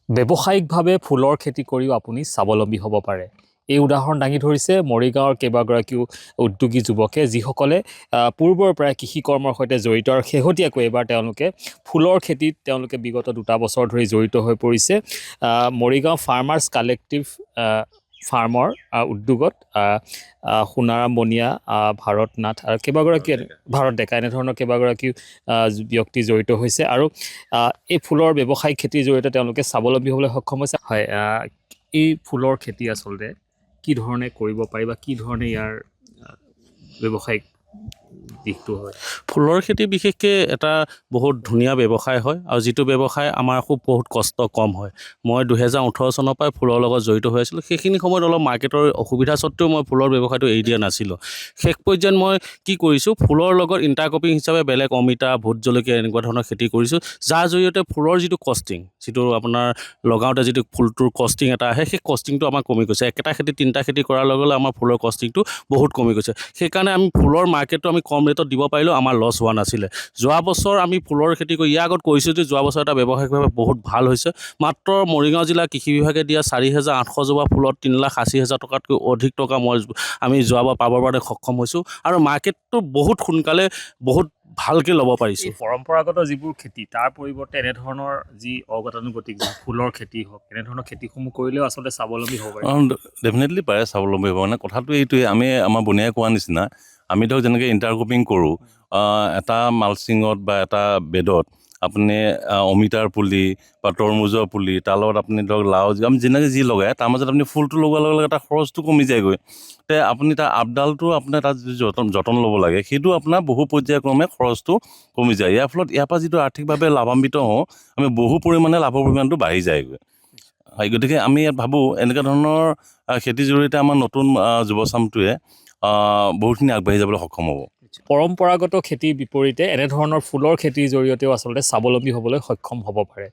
ব্যৱসায়িকভাৱে ফুলৰ খেতি কৰিও আপুনি স্বাৱলম্বী হ'ব পাৰে। এই উদাহৰণ দাঙি ধৰিছে মৰিগাঁৱৰ কেইবাগৰাকীও উদ্যোগী যুৱকে, যিসকলে পূৰ্বৰ পৰাই কৃষি কৰ্মৰ সৈতে জড়িত আৰু শেহতীয়াকৈ এইবাৰ তেওঁলোকে ফুলৰ খেতিত বিগত 2 বছৰ ধৰি জড়িত হৈ পৰিছে। মৰিগাঁও ফাৰ্মাৰ্ছ কালেক্টিভ ফাৰ্মৰ উদ্যোগত সোণাৰাম বনিয়া, ভাৰত নাথ আৰু ভাৰত ডেকা এনেধৰণৰ কেইবাগৰাকী ব্যক্তি জড়িত হৈছে আৰু এই ফুলৰ ব্যৱসায়িক খেতিৰ জৰিয়তে তেওঁলোকে স্বাৱলম্বী হ'বলৈ সক্ষম হৈছে। হয়, এই ফুলৰ খেতি আচলতে কি ধৰণে কৰিব পাৰি বা কি ধৰণে ইয়াৰ ব্যৱসায়িক দিশটো হয়? ফুলৰ খেতি বিশেষকৈ এটা বহুত ধুনীয়া ব্যৱসায় হয় আৰু যিটো ব্যৱসায় আমাৰ বহুত কষ্ট কম হয়। মই 2018 চনৰ পৰাই ফুলৰ লগত জড়িত হৈ আছিলোঁ। সেইখিনি সময়ত অলপ মাৰ্কেটৰ অসুবিধা স্বত্বেও মই ফুলৰ ব্যৱসায়টো এৰি দিয়া নাছিলোঁ। শেষ পৰ্যায়ত মই কি কৰিছোঁ, ফুলৰ লগত ইণ্টাৰক্ৰপিং হিচাপে বেলেগ অমিতা, ভোট জলকীয়া এনেকুৱা ধৰণৰ খেতি কৰিছোঁ, যাৰ জৰিয়তে ফুলৰ যিটো কষ্টিং, যিটো আপোনাৰ লগাওঁতে যিটো ফুলটোৰ কষ্টিং এটা আহে, সেই কষ্টিংটো আমাৰ কমি গৈছে। একেটা খেতি 3টা খেতি কৰাৰ লগে লগে আমাৰ ফুলৰ কষ্টিংটো বহুত কমি গৈছে। সেইকাৰণে আমি ফুলৰ মাৰ্কেটটো আমি কম ৰেটত দিব পাৰিলেও আমাৰ লছ হোৱা নাছিলে। যোৱা বছৰ আমি ফুলৰ খেতি কৰি ইয়াৰ আগত কৰিছোঁ যে যোৱা বছৰ এটা ব্যৱসায়িকভাৱে বহুত ভাল হৈছে। মাত্ৰ মৰিগাঁও জিলা কৃষি বিভাগে দিয়া 4,800 জোপা ফুলত 3,80,000 টকাতকৈ অধিক টকা আমি যোৱাবাৰ পাবৰ বাবে সক্ষম হৈছোঁ আৰু মাৰ্কেটটো বহুত সোনকালে বহুত ভালকৈ ল'ব পাৰিছোঁ। পৰম্পৰাগত যিবোৰ খেতি তাৰ পৰিৱৰ্তে এনেধৰণৰ যি অগতানুগতিক ফুলৰ খেতি হওক, এনেধৰণৰ খেতিসমূহ কৰিলেও আচলতে স্বাৱলম্বী হ'ব পাৰে। ডেফিনেটলি পাৰে স্বাৱলম্বী হ'ব। মানে কথাটো এইটোৱে, আমি আমাৰ বনিয়াই কোৱা নিচিনা আমি ধৰক যেনেকৈ ইণ্টাৰক্ৰপিং কৰোঁ, এটা মালচিঙত বা এটা বেডত আপুনি অমিতাৰ পুলি বা তৰমুজৰ পুলি, তাৰ লগত আপুনি ধৰক লাও, আমি যেনেকৈ যি লগায় তাৰ মাজত আপুনি ফুলটো লগোৱাৰ লগে লগে তাৰ খৰচটো কমি যায়গৈ। তে আপুনি তাৰ আপডালটো আপোনাৰ তাত যি যতন ল'ব লাগে, সেইটো আপোনাৰ বহু পৰ্যায়ক্ৰমে খৰচটো কমি যায়। ইয়াৰ ফলত ইয়াৰ পৰা যিটো আৰ্থিকভাৱে লাভান্বিত হওঁ, আমি বহু পৰিমাণে লাভৰ পৰিমাণটো বাঢ়ি যায়গৈ। গতিকে আমি ইয়াত ভাবোঁ এনেকুৱা ধৰণৰ খেতিৰ জৰিয়তে আমাৰ নতুন যুৱচামটোৱে বহুতখিনি আগবাঢ়ি যাবলৈ সক্ষম হ'ব। পৰম্পৰাগত খেতিৰ বিপৰীতে এনেধৰণৰ ফুলৰ খেতিৰ জৰিয়তেও আচলতে স্বাৱলম্বী হ'বলৈ সক্ষম হ'ব পাৰে।